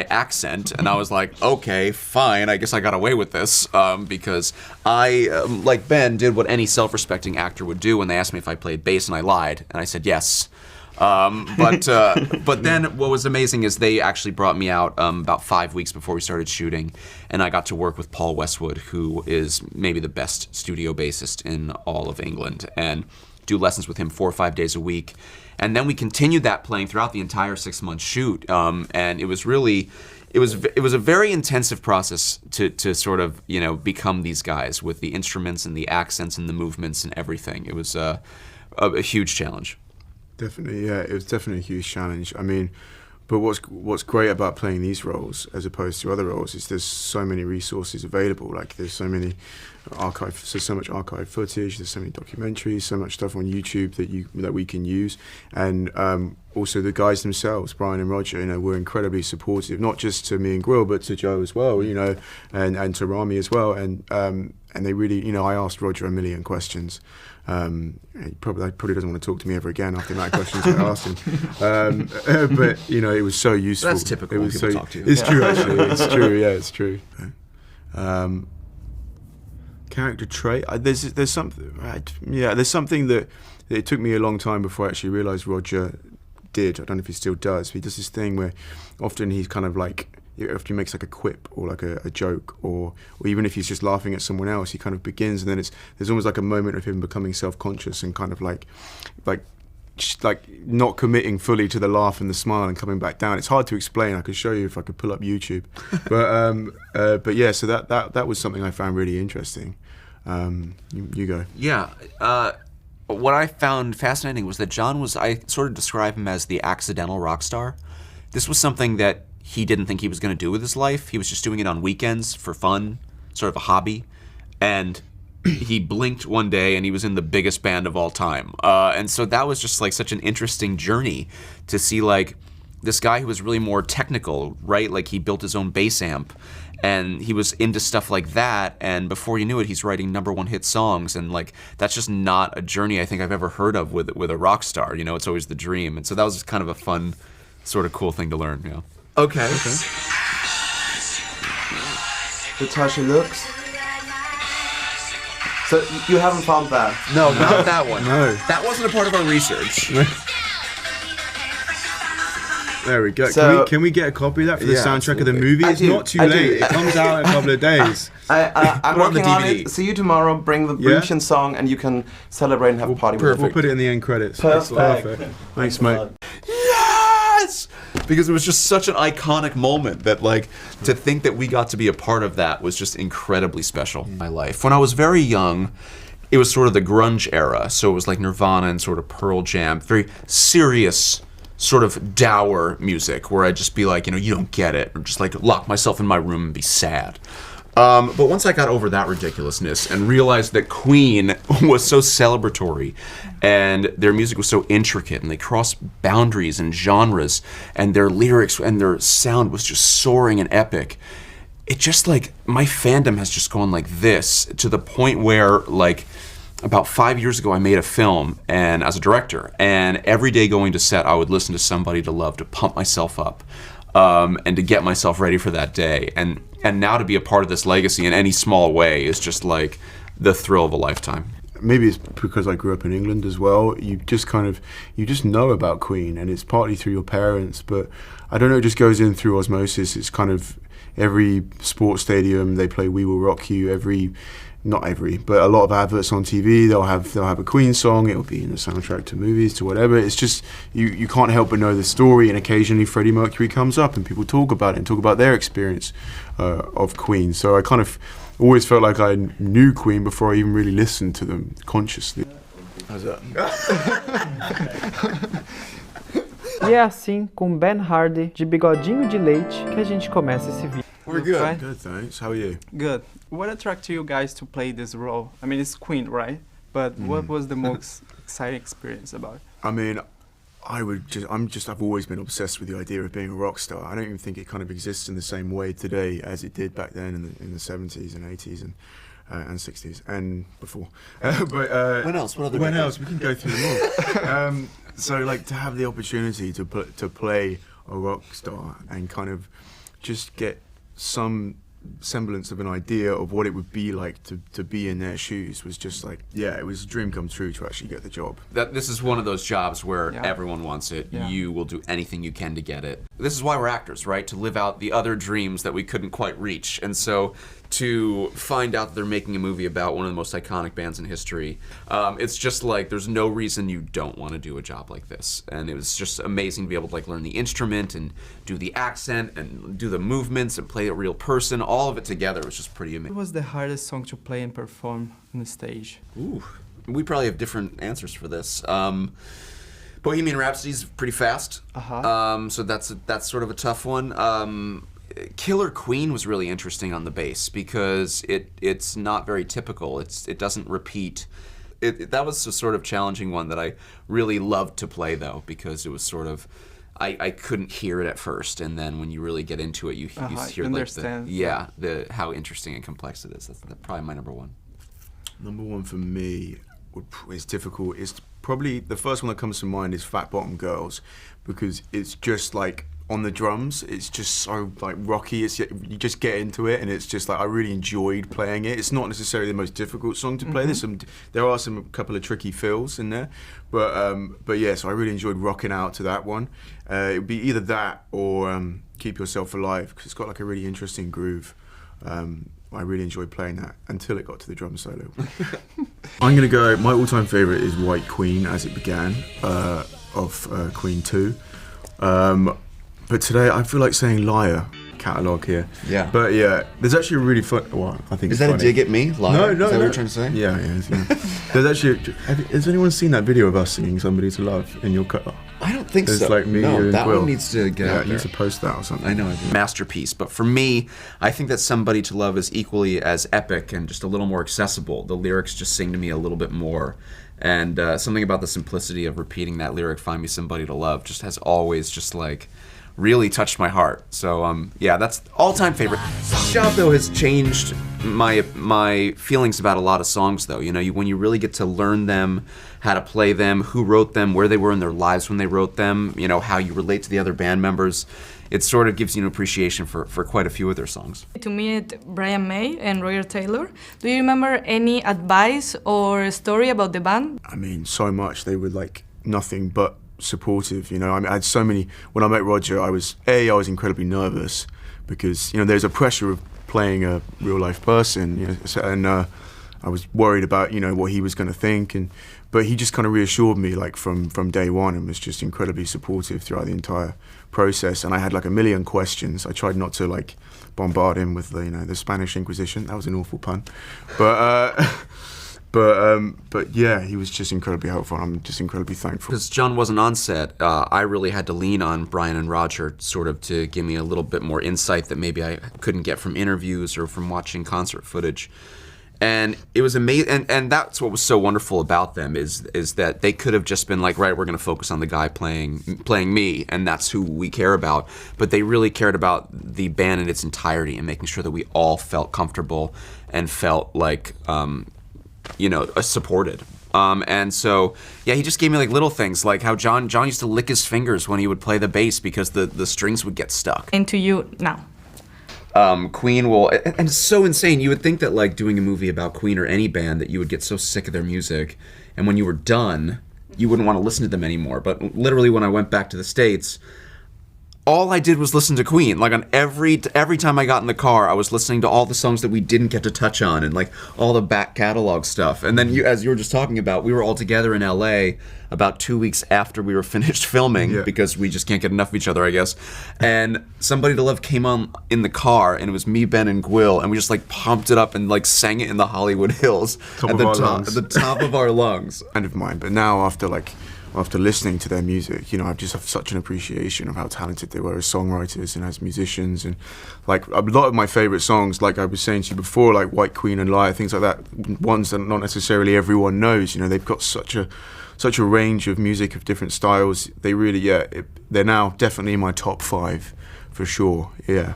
my accent, and I was like, okay, fine, I guess I got away with this, because I, like Ben, did what any self-respecting actor would do when they asked me if I played bass, and I lied, and I said yes. But then what was amazing is they actually brought me out about 5 weeks before we started shooting, and I got to work with Paul Westwood, who is maybe the best studio bassist in all of England, and do lessons with him 4 or 5 days a week. And then we continued that playing throughout the entire 6-month shoot, and it was really, it was a very intensive process to sort of, you know, become these guys with the instruments and the accents and the movements and everything. It was a huge challenge. Definitely, yeah, it was definitely a huge challenge. I mean, but what's great about playing these roles as opposed to other roles is there's so many resources available. Like there's so many so much archive footage, there's so many documentaries, so much stuff on YouTube that we can use, and also the guys themselves, Brian and Roger, you know, were incredibly supportive, not just to me and Grill, but to Joe as well, you know, and to Rami as well, and they really, you know, I asked Roger a million questions. He probably doesn't want to talk to me ever again after that questions I asked him. But you know, it was so useful. That's typical when people talk to you. It's true, actually. It's true. Yeah, it's true. Character trait. There's something. Yeah, there's something that it took me a long time before I actually realised Roger did. I don't know if he still does. But he does this thing where often he's kind of like, if he makes like a quip or like a joke, or even if he's just laughing at someone else, he kind of begins, and then there's almost like a moment of him becoming self-conscious and kind of like not committing fully to the laugh and the smile and coming back down. It's hard to explain. I could show you if I could pull up YouTube, but yeah. So that was something I found really interesting. You go. Yeah. What I found fascinating was that John was, I sort of describe him as the accidental rock star. This was something that he didn't think he was going to do with his life. He was just doing it on weekends for fun, sort of a hobby. And he blinked one day and he was in the biggest band of all time. And so that was just like such an interesting journey to see like this guy who was really more technical, right? Like he built his own bass amp and he was into stuff like that. And before you knew it, he's writing #1 hit songs. And like, that's just not a journey I think I've ever heard of with a rock star. You know, it's always the dream. And so that was just kind of a fun, sort of cool thing to learn, you know. Okay. That's how she looks. So you haven't found that? No, not that one. No. That wasn't a part of our research. There we go. So, can we get a copy of that for the soundtrack of the movie? It's not too I late. do. It comes out in a couple of days. I'm Put on the working on DVD. it. See you tomorrow. Bring the Brutian song, and you can celebrate and have a party with it. We'll put it in the end credits. Perfect. Thanks, mate. Yes! Because it was just such an iconic moment that, like, to think that we got to be a part of that was just incredibly special in my life. When I was very young, it was sort of the grunge era, so it was like Nirvana and sort of Pearl Jam, very serious, sort of dour music, where I'd just be like, you know, you don't get it, or just like lock myself in my room and be sad. But once I got over that ridiculousness and realized that Queen was so celebratory and their music was so intricate and they crossed boundaries and genres and their lyrics and their sound was just soaring and epic, it just like, my fandom has just gone like this to the point where like, about 5 years ago I made a film and as a director, and every day going to set I would listen to Somebody to Love to pump myself up and to get myself ready for that day. And now to be a part of this legacy in any small way is just like the thrill of a lifetime. Maybe it's because I grew up in England as well. You just know about Queen, and it's partly through your parents, but I don't know, it just goes in through osmosis. It's kind of every sports stadium they play We Will Rock You, not every, but a lot of adverts on TV, they'll have a Queen song, it'll be in the soundtrack to movies, to whatever. It's just, you can't help but know the story, and occasionally Freddie Mercury comes up and people talk about it and talk about their experience of Queen. So I kind of always felt like I knew Queen before I even really listened to them consciously. How's that? E é assim, com Ben Hardy, de bigodinho de leite, que a gente começa esse vídeo. We're good. Good, thanks. How are you? Good. What attracted you guys to play this role? I mean, it's Queen, right? But what was the most exciting experience about it? I mean, I've always been obsessed with the idea of being a rock star. I don't even think it kind of exists in the same way today as it did back then in the 70s and 80s and 60s and before. But When else? What else? We can go through them all. So like to have the opportunity to play a rock star and kind of just get some semblance of an idea of what it would be like to be in their shoes was just like, yeah, it was a dream come true to actually get the job. This is one of those jobs where Yeah. everyone wants it. Yeah. You will do anything you can to get it. This is why we're actors, right? To live out the other dreams that we couldn't quite reach. And so to find out that they're making a movie about one of the most iconic bands in history, it's just like there's no reason you don't want to do a job like this. And it was just amazing to be able to like learn the instrument and do the accent and do the movements and play a real person. All of it together was just pretty amazing. What was the hardest song to play and perform on the stage? Ooh, we probably have different answers for this. Bohemian Rhapsody's pretty fast, so that's sort of a tough one. Killer Queen was really interesting on the bass because it's not very typical. It doesn't repeat. That was a sort of challenging one that I really loved to play though, because it was sort of I couldn't hear it at first, and then when you really get into it, you hear like how interesting and complex it is. That's probably my number one. Number one for me is difficult. It's probably the first one that comes to mind is Fat Bottom Girls, because it's just like on the drums, it's just so like rocky. You just get into it, and it's just like I really enjoyed playing it. It's not necessarily the most difficult song to play. There are a couple of tricky fills in there, but yeah, so I really enjoyed rocking out to that one. It would be either that or Keep Yourself Alive, because it's got like a really interesting groove. I really enjoyed playing that until it got to the drum solo. I'm gonna go. My all-time favorite is White Queen, As It Began, of Queen 2. But today I feel like saying Liar catalogue here. Yeah. But yeah, there's actually a really fun. Well, I think Is it's that funny. a dig at me? Liar? No, Is that what no. you're trying to say? Yeah, yeah. There's actually. Has anyone seen that video of us singing "Somebody to Love" in your car? I don't think It's so. like me, no, you, and that Quill. one needs to get out Yeah, there. you need to post that or something. I know. Masterpiece, but for me, I think that Somebody to Love is equally as epic and just a little more accessible. The lyrics just sing to me a little bit more, and something about the simplicity of repeating that lyric, "Find me somebody to love," just has always just like really touched my heart. So yeah, that's all-time favorite. This job though has changed my feelings about a lot of songs though. You know, when you really get to learn them, how to play them, who wrote them, where they were in their lives when they wrote them, you know, how you relate to the other band members, it sort of gives you an appreciation for quite a few of their songs. To meet Brian May and Roger Taylor, do you remember any advice or story about the band? I mean, so much. They were like nothing but supportive, you know. I mean, I had so many. When I met Roger, I was incredibly nervous because, you know, there's a pressure of playing a real life person, you know, and I was worried about, you know, what he was going to think, but he just kind of reassured me like from day one, and was just incredibly supportive throughout the entire process. And I had like a million questions. I tried not to like bombard him with the Spanish Inquisition. That was an awful pun, but yeah, he was just incredibly helpful, and I'm just incredibly thankful. Because John wasn't on set, I really had to lean on Brian and Roger sort of to give me a little bit more insight that maybe I couldn't get from interviews or from watching concert footage. And it was amazing, and that's what was so wonderful about them is that they could have just been like, right, we're going to focus on the guy playing me, and that's who we care about. But they really cared about the band in its entirety and making sure that we all felt comfortable and felt like, supported. And so, yeah, he just gave me like little things, like how John used to lick his fingers when he would play the bass because the strings would get stuck. Into you now. Queen will, and it's so insane. You would think that like doing a movie about Queen or any band that you would get so sick of their music, and when you were done, you wouldn't want to listen to them anymore. But literally, when I went back to the States, all I did was listen to Queen. Like on every time I got in the car, I was listening to all the songs that we didn't get to touch on, and like all the back catalog stuff. And then as you were just talking about, we were all together in LA about 2 weeks after we were finished filming, because we just can't get enough of each other, I guess. And Somebody to Love came on in the car, and it was me, Ben, and Gwill, and we just like pumped it up and like sang it in the Hollywood Hills at the top of our lungs. Kind of mine, but now after listening to their music, you know, I just have such an appreciation of how talented they were as songwriters and as musicians. And like a lot of my favorite songs, like I was saying to you before, like White Queen and Liar, things like that, ones that not necessarily everyone knows. You know, they've got such a range of music of different styles. They really, they're now definitely in my top 5 for sure. Yeah.